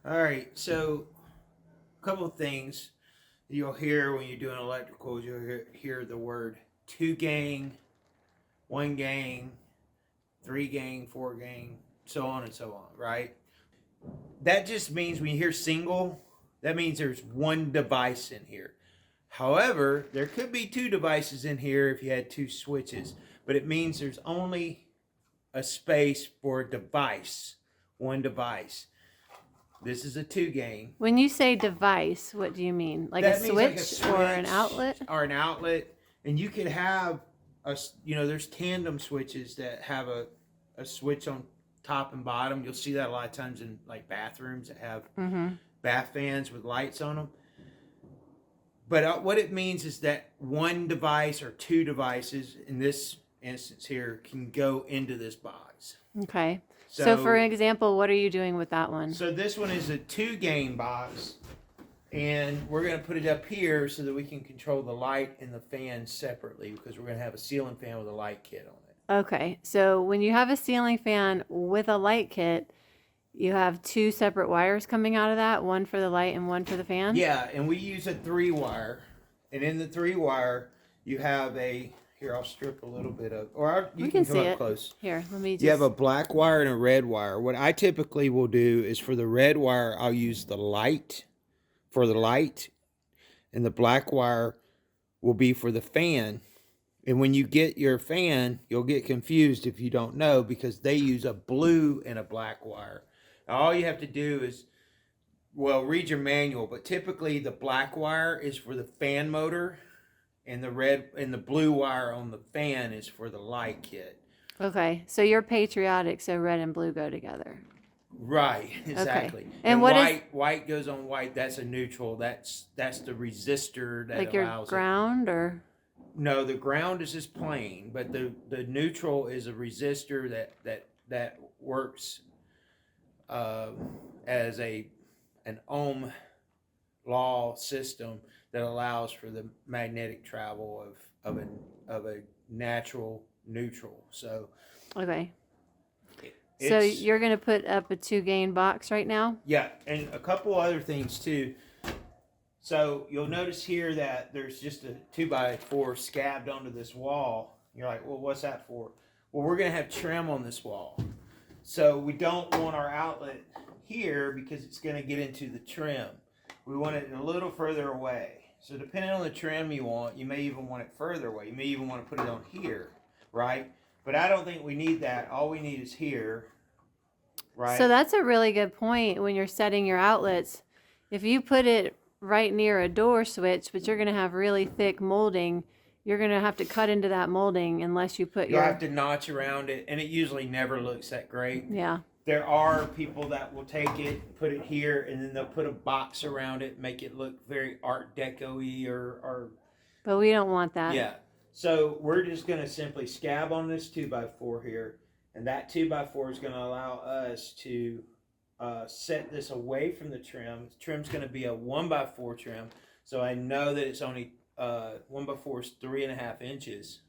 All right, so a couple of things you'll hear when you're doing electricals. You'll hear the word 2 gang, 1 gang, 3 gang, 4 gang, so on and so on, right? That just means when you hear single, that means there's one device in here. However, there could be 2 devices in here if you had 2 switches, but it means there's only a space for a device, one device. This is a 2 gang. When you say device, what do you mean? Like That a means switch, or an outlet? Or an outlet. And you could have there's tandem switches that have a switch on top and bottom. You'll see that a lot of times in like bathrooms that have bath fans with lights on them. But what it means is that one device or 2 devices, in this instance here, can go into this box. Okay. So for example, what are you doing with that one? So this one is a 2 gang box, and we're going to put it up here so that we can control the light and the fan separately, because we're going to have a ceiling fan with a light kit on it. Okay. So when you have a ceiling fan with a light kit, you have 2 separate wires coming out of that, one for the light and one for the fan? Yeah, and we use a 3-wire, and in the 3-wire you have a... Here, I'll strip a little bit of, or you can come up close. Here, let me just... You have a black wire and a red wire. What I typically will do is for the red wire, I'll use the light for the light, and the black wire will be for the fan. And when you get your fan, you'll get confused if you don't know, because they use a blue and a black wire. Now, all you have to do is, well, read your manual, but typically the black wire is for the fan motor, and the red and the blue wire on the fan is for the light kit. Okay, so you're patriotic, so red and blue go together. Right, exactly. Okay. And white goes on white. That's a neutral. That's the resistor that like allows your ground, or no, the ground is just plain, but the neutral is a resistor that works as an ohm law system that allows for the magnetic travel of a natural neutral. So okay. So you're going to put up a 2-gang box right now? Yeah, and a couple other things too. So you'll notice here that there's just a 2x4 scabbed onto this wall. You're like, well, what's that for? Well, we're going to have trim on this wall. So we don't want our outlet here because it's going to get into the trim. We want it a little further away. So depending on the trim you want, you may even want it further away. You may even want to put it on here, right? But I don't think we need that. All we need is here, right? So that's a really good point when you're setting your outlets. If you put it right near a door switch, but you're going to have really thick molding, you're going to have to cut into that molding unless you put You'll have to notch around it, and it usually never looks that great. Yeah. There are people that will take it, put it here, and then they'll put a box around it, make it look very Art Deco-y or... But we don't want that. Yeah. So we're just going to simply scab on this 2x4 here, and that 2x4 is going to allow us to set this away from the trim. The trim's going to be a 1x4 trim, so I know that it's only 1x4 is 3.5 inches.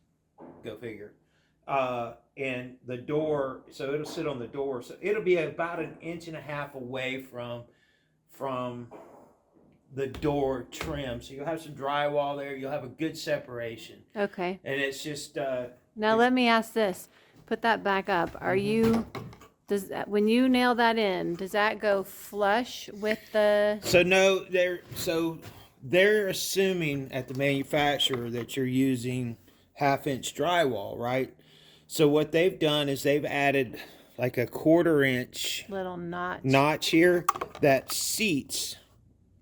Go figure. And the door, so it'll sit on the door, so it'll be about 1.5 inches away from the door trim. So you'll have some drywall there. You'll have a good separation. Okay. And it's just now let me ask this. Put that back up. Are you when you nail that in, does that go flush with the... So no, they're assuming at the manufacturer that you're using 1/2-inch drywall, right? So what they've done is they've added like a 1/4-inch little notch here that seats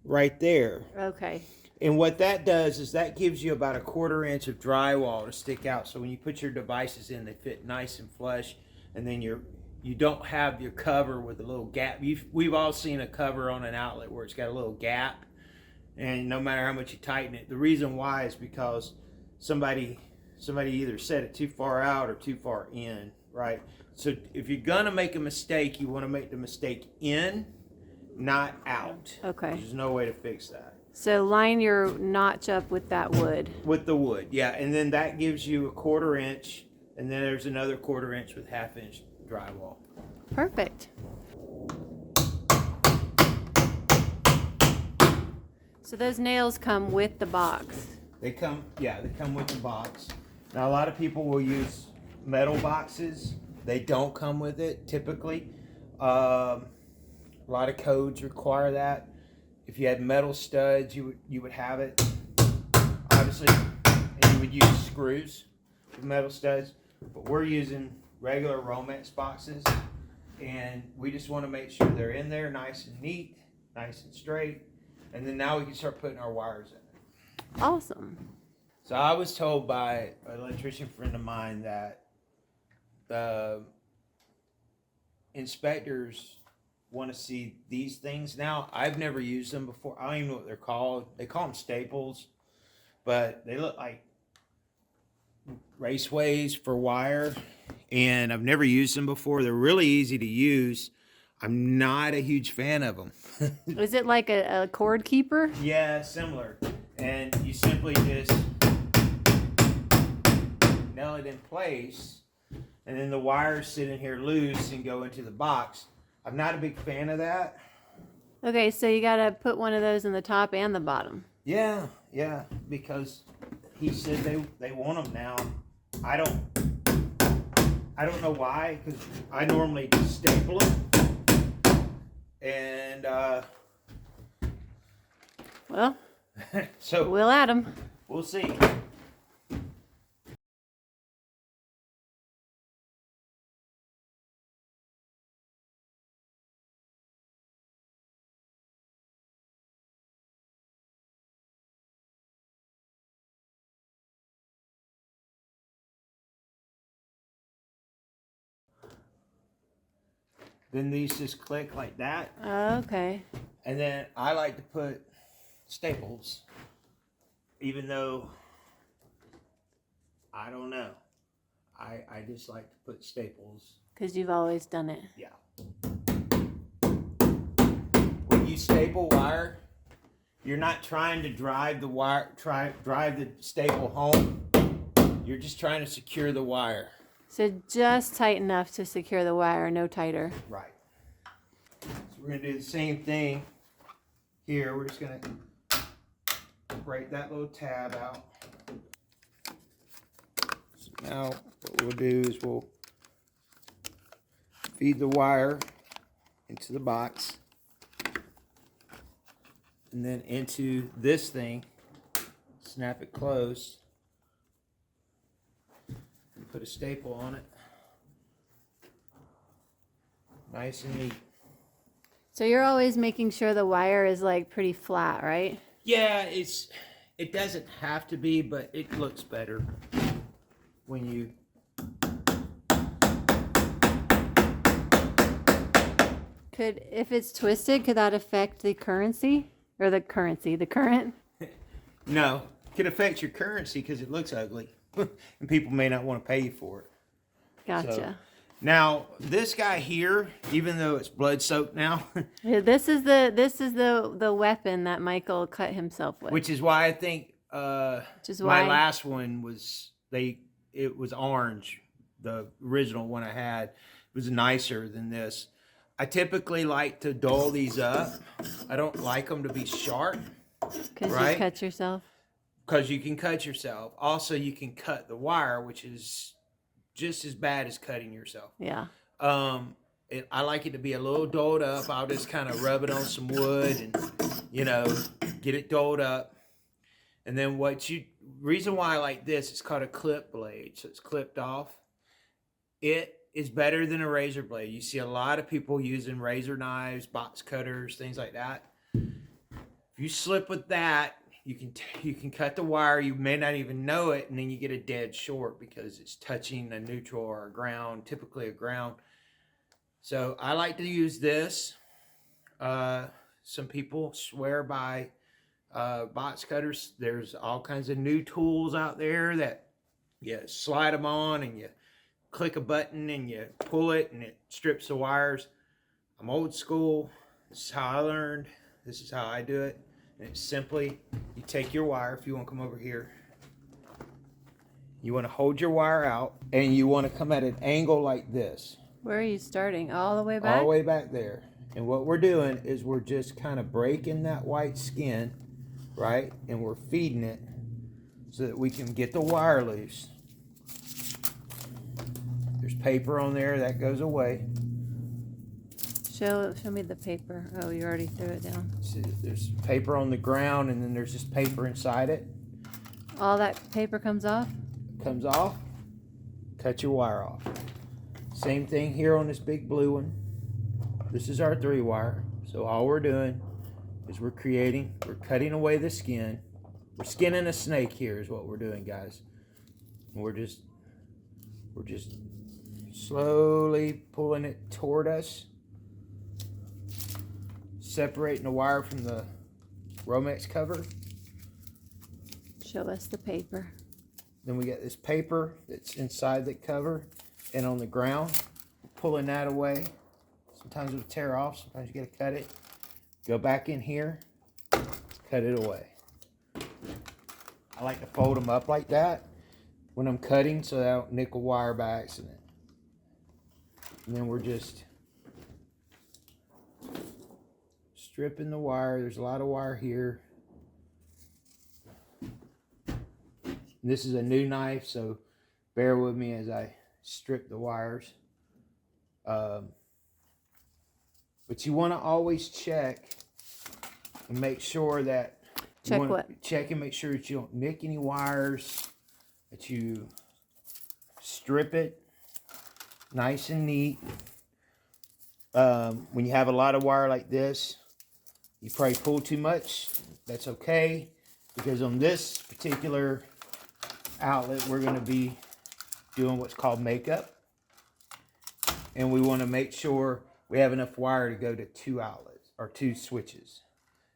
right there. Okay. And what that does is that gives you about 1/4 inch of drywall to stick out. So when you put your devices in, they fit nice and flush, and then you don't have your cover with a little gap. We've all seen a cover on an outlet where it's got a little gap, and no matter how much you tighten it, the reason why is because somebody either set it too far out or too far in, right? So if you're gonna make a mistake, you want to make the mistake in, not out. Okay. There's no way to fix that. So line your notch up with that wood. With the wood, yeah, and then that gives you 1/4 inch, and then there's another 1/4 inch with 1/2 inch drywall. Perfect. So those nails come with the box. They come with the box. Now a lot of people will use metal boxes. They don't come with it typically. A lot of codes require that. If you had metal studs, you would have it. Obviously, and you would use screws with metal studs. But we're using regular Romex boxes, and we just want to make sure they're in there nice and neat, nice and straight. And then now we can start putting our wires in it. Awesome. So I was told by an electrician friend of mine that the inspectors want to see these things now. I've never used them before. I don't even know what they're called. They call them staples, but they look like raceways for wire, and I've never used them before. They're really easy to use. I'm not a huge fan of them. Is it like a cord keeper? Yeah, similar. And you simply just nail it in place, and then the wires sit in here loose and go into the box. I'm not a big fan of that. Okay, so you gotta put one of those in the top and the bottom. Yeah, because he said they want them now. I don't know why, because I normally just staple them. And Well, so we'll add them. we'll see. Then these just click like that. Okay. And then I like to put staples, even though I don't know. I just like to put staples. Because you've always done it. Yeah. When you staple wire, you're not trying to drive the wire, drive the staple home. You're just trying to secure the wire. So just tight enough to secure the wire, no tighter. Right. So we're going to do the same thing here. We're just going to break that little tab out. So now what we'll do is we'll feed the wire into the box and then into this thing, snap it closed, and put a staple on it. Nice and neat. So you're always making sure the wire is like pretty flat, right? Yeah, it doesn't have to be, but it looks better when you If it's twisted, could that affect the currency? Or the current? No, it can affect your currency because it looks ugly, and people may not want to pay you for it. Gotcha. So, now this guy here, even though it's blood soaked now, Yeah, this is the weapon that Michael cut himself with. which is why I think my last one was it was orange. The original one I had was nicer than this. I typically like to dull these up. I don't like them to be sharp. Because right? you cut yourself. Because you can cut yourself. Also, you can cut the wire, which is just as bad as cutting yourself. Yeah. I like it to be a little dulled up. I'll just kind of rub it on some wood and, get it dulled up. And then reason why I like this, it's called a clip blade. So it's clipped off. It is better than a razor blade. You see a lot of people using razor knives, box cutters, things like that. If you slip with that, you can cut the wire. You may not even know it, and then you get a dead short because it's touching a neutral or a ground, typically a ground. So I like to use this. Some people swear by box cutters. There's all kinds of new tools out there that you slide them on and you click a button and you pull it and it strips the wires. I'm old school. This is how I learned. This is how I do it. And it's simply, you take your wire, if you want to come over here, you want to hold your wire out and you want to come at an angle like this. Where are you starting? All the way back? All the way back there. And what we're doing is we're just kind of breaking that white skin right? And we're feeding it so that we can get the wire loose. There's paper on there, that goes away. Show me the paper. Oh, you already threw it down. See, there's paper on the ground, and then there's just paper inside it. All that paper comes off? Comes off, cut your wire off. Same thing here on this big blue one. This is our 3-wire. So all we're doing is we're cutting away the skin. We're skinning a snake here is what we're doing, guys. And we're just slowly pulling it toward us, separating the wire from the Romex cover. Show us the paper. Then we got this paper that's inside the cover and on the ground. Pulling that away. Sometimes it'll tear off, sometimes you gotta cut it. Go back in here, cut it away. I like to fold them up like that when I'm cutting so that I don't nick a wire by accident. And then we're just stripping the wire. There's a lot of wire here. And this is a new knife, so bear with me as I strip the wires. But you want to always check and make sure that check and make sure that you don't nick any wires, that you strip it nice and neat. When you have a lot of wire like this, you probably pull too much. That's okay, because on this particular outlet we're going to be doing what's called makeup, and we want to make sure we have enough wire to go to 2 outlets or 2 switches.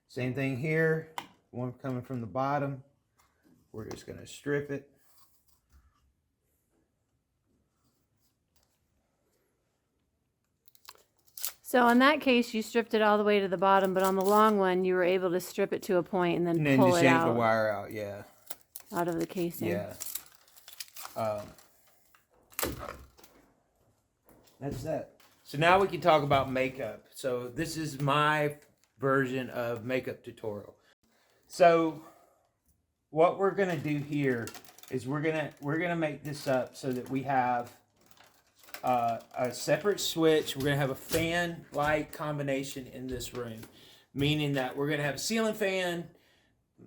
Same thing here, one coming from the bottom. We're just going to strip it. So in that case, you stripped it all the way to the bottom, but on the long one, you were able to strip it to a point and then pull just it yank out. the wire out, yeah. Out of the casing. Yeah. That's that. So now we can talk about makeup. So this is my version of makeup tutorial. So what we're gonna do here is we're gonna make this up so that we have a separate switch. We're gonna have a fan light combination in this room, meaning that we're gonna have a ceiling fan.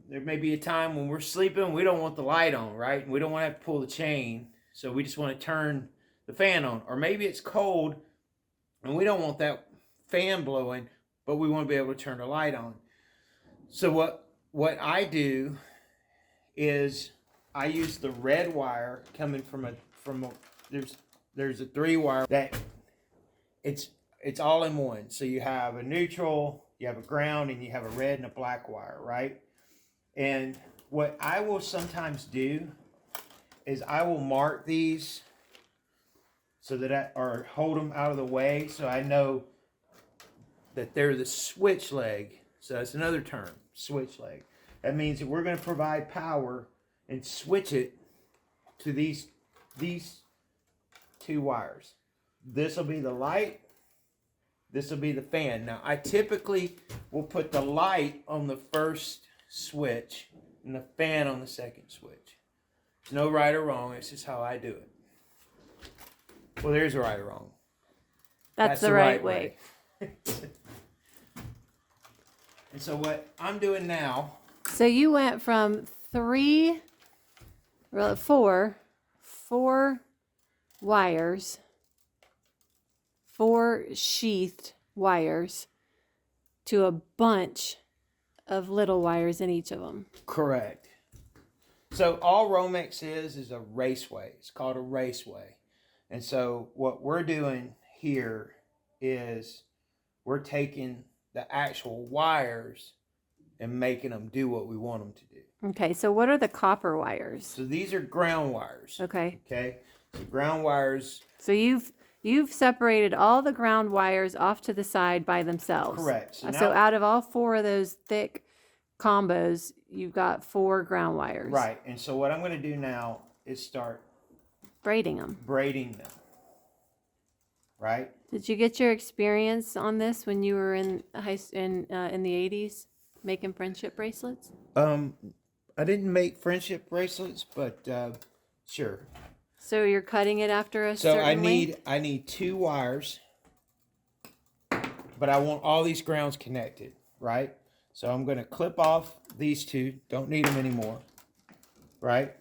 There may be a time when we're sleeping, we don't want the light on, right? We don't want to have to pull the chain, so we just want to turn the fan on. Or maybe it's cold and we don't want that fan blowing, but we want to be able to turn the light on. So what I do is I use the red wire coming from a there's a 3-wire that it's all in one. So you have a neutral, you have a ground, and you have a red and a black wire, right? And what I will sometimes do is I will mark these so that or hold them out of the way so I know that they're the switch leg. So that's another term, switch leg. That means that we're going to provide power and switch it to these 2 wires. This will be the light. This will be the fan. Now, I typically will put the light on the first switch and the fan on the second switch. There's no right or wrong. It's just how I do it. Well, there's a right or wrong. That's the right way. And so what I'm doing now. So you went from 4 wires, 4 sheathed wires, to a bunch of little wires in each of them. Correct. So all Romex is a raceway. It's called a raceway. And so what we're doing here is we're taking the actual wires and making them do what we want them to do. Okay, so what are the copper wires? So these are ground wires. Okay. Okay. So ground wires. So you've separated all the ground wires off to the side by themselves. Correct. So out of all 4 of those thick combos, you've got 4 ground wires. Right. And so what I'm going to do now is start braiding them. Right? Did you get your experience on this when you were in the 80s? Making friendship bracelets? I didn't make friendship bracelets, but sure. So you're cutting it after a So certain length? I need 2 wires, but I want all these grounds connected, right? So I'm going to clip off these 2. Don't need them anymore, right?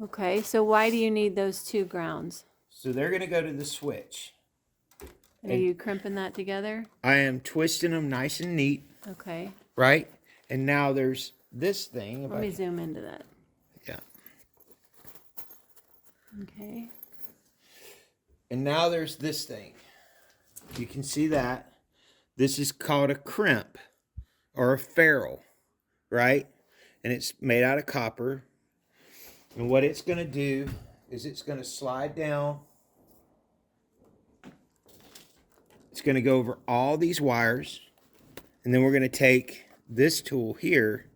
Okay, so why do you need those 2 grounds? So they're going to go to the switch. And are you crimping that together? I am twisting them nice and neat, Okay. right? And now there's this thing. Let me zoom into that. Yeah. Okay. And now there's this thing. You can see that. This is called a crimp or a ferrule, right? And it's made out of copper. And what it's going to do is it's going to slide down. It's going to go over all these wires. And then we're going to take this tool here,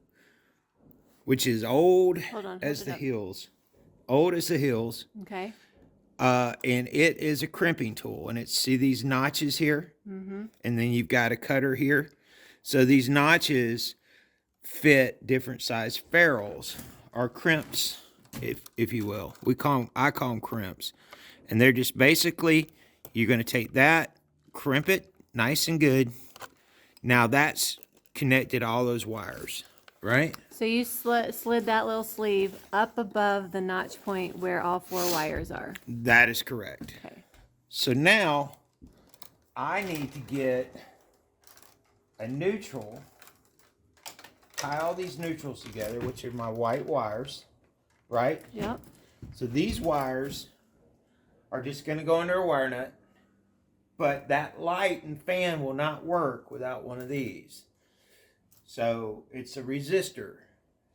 which is old as the hills. Old as the hills. Okay. And it is a crimping tool. And it's, see these notches here? Mm-hmm. And then you've got a cutter here. So these notches fit different size ferrules or crimps, if you will. I call them crimps. And they're just basically, you're going to take that, crimp it nice and good. Now that's connected all those wires, right? So you slid that little sleeve up above the notch point where all 4 wires are. That is correct. Okay. So now I need to get a neutral, tie all these neutrals together, which are my white wires, right? Yep. So these wires are just going to go under a wire nut, but that light and fan will not work without one of these. So it's a resistor.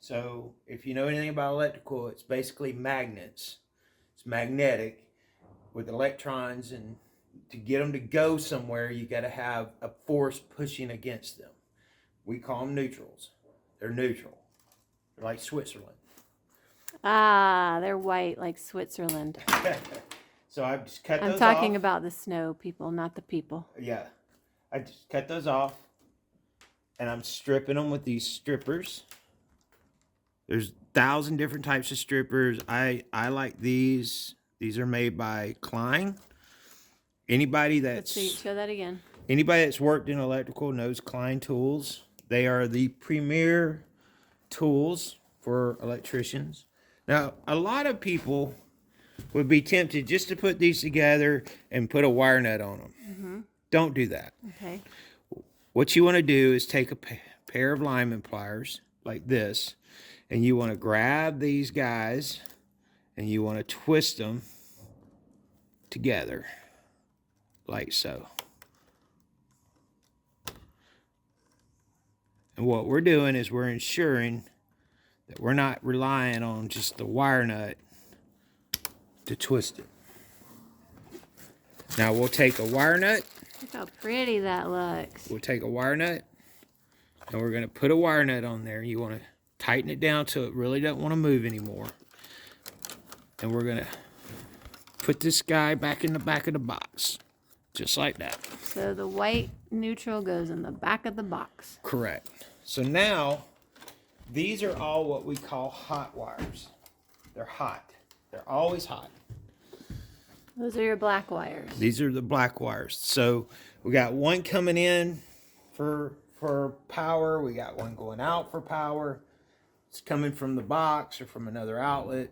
So if you know anything about electrical, it's basically magnets. It's magnetic with electrons, and to get them to go somewhere, you got to have a force pushing against them. We call them neutrals. They're neutral. They're like Switzerland. Ah, they're white like Switzerland. So I just cut those off. I'm talking about the snow people, not the people. Yeah. I just cut those off. And I'm stripping them with these strippers. There's 1,000 different types of strippers. I like these. These are made by Klein. Anybody that's... Let's see, show that again. Anybody that's worked in electrical knows Klein tools. They are the premier tools for electricians. Now, a lot of people would be tempted just to put these together and put a wire nut on them. Mm-hmm. Don't do that. Okay. What you want to do is take a pair of lineman pliers like this, and you want to grab these guys and you want to twist them together like so. And what we're doing is we're ensuring that we're not relying on just the wire nut to twist it. Now we'll take a wire nut. Look how pretty that looks. We'll take a wire nut and we're going to put a wire nut on there. You want to tighten it down so it really doesn't want to move anymore. And we're going to put this guy back in the back of the box. Just like that. So the white neutral goes in the back of the box. Correct. So now, these are all what we call hot wires. They're hot. They're always hot. Those are your black wires. These are the black wires. So we got one coming in for power. We got one going out for power. It's coming from the box or from another outlet.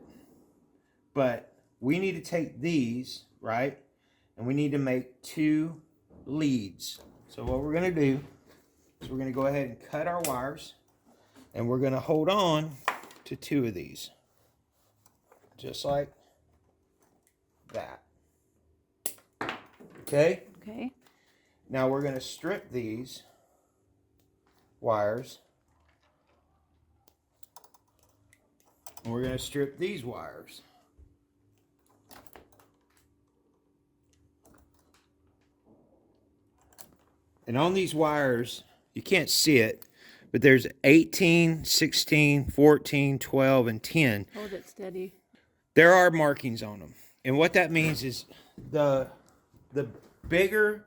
But we need to take these, right? And we need to make 2 leads. So what we're going to do is we're going to go ahead and cut our wires. And we're going to hold on to 2 of these. Just like that. Okay? Okay. Now we're going to strip these wires. And we're going to strip these wires. And on these wires, you can't see it, but there's 18, 16, 14, 12, and 10. Hold it steady. There are markings on them. And what that means is the bigger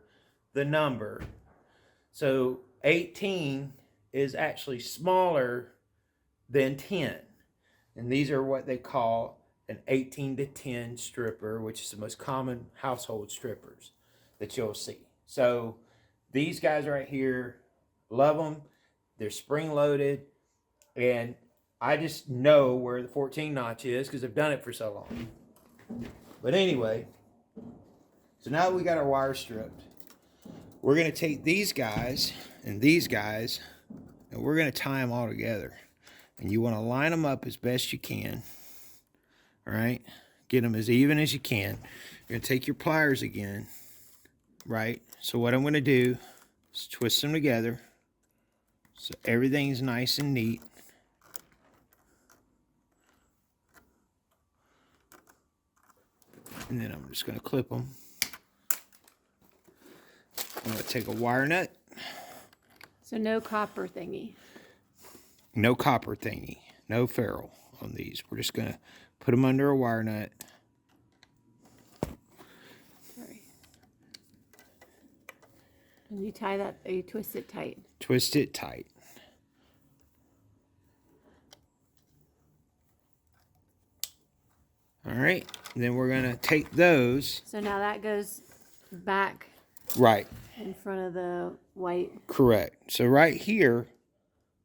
the number. So 18 is actually smaller than 10. And these are what they call an 18 to 10 stripper, which is the most common household strippers that you'll see. So these guys right here, love them. They're spring loaded, and I just know where the 14 notch is because I've done it for so long. But anyway, so now that we got our wire stripped, we're going to take these guys, and we're going to tie them all together. And you want to line them up as best you can. All right? Get them as even as you can. You're going to take your pliers again. Right? So what I'm going to do is twist them together so everything's nice and neat. And then I'm just going to clip them. I'm going to take a wire nut. So no copper thingy. No copper thingy. No ferrule on these. We're just going to put them under a wire nut. Sorry. And you tie that, or you twist it tight. Twist it tight. All right. And then we're going to take those. So now that goes back Right. in front of the white. Correct. So right here,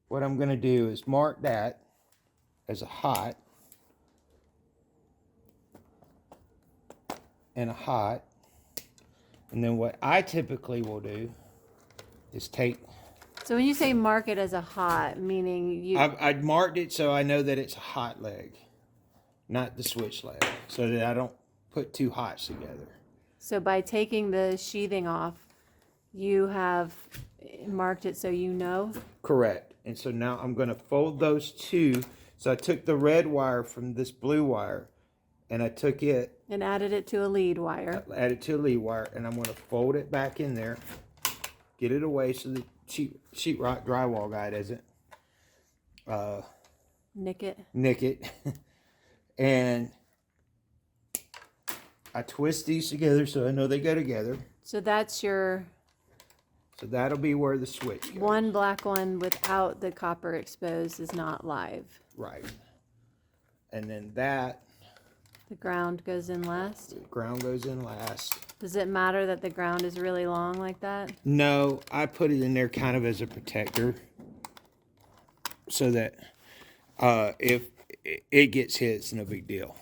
what I'm going to do is mark that as a hot and a hot. And then what I typically will do is take... So when you say mark it as a hot, meaning you... I'd marked it so I know that it's a hot leg, not the switch leg, so that I don't put two hots together. So by taking the sheathing off, you have marked it so you know? Correct. And so now I'm going to fold those two. So I took the red wire from this blue wire, and I took it... And added it to a lead wire. Add it to a lead wire, and I'm going to fold it back in there, get it away so the sheetrock drywall guy doesn't nick it. And I twist these together so I know they go together. So that's your... So that'll be where the switch goes. One black one without the copper exposed is not live. Right. And then that... The ground goes in last? The ground goes in last. Does it matter that the ground is really long like that? No, I put it in there kind of as a protector. So that if it gets hit, it's no big deal.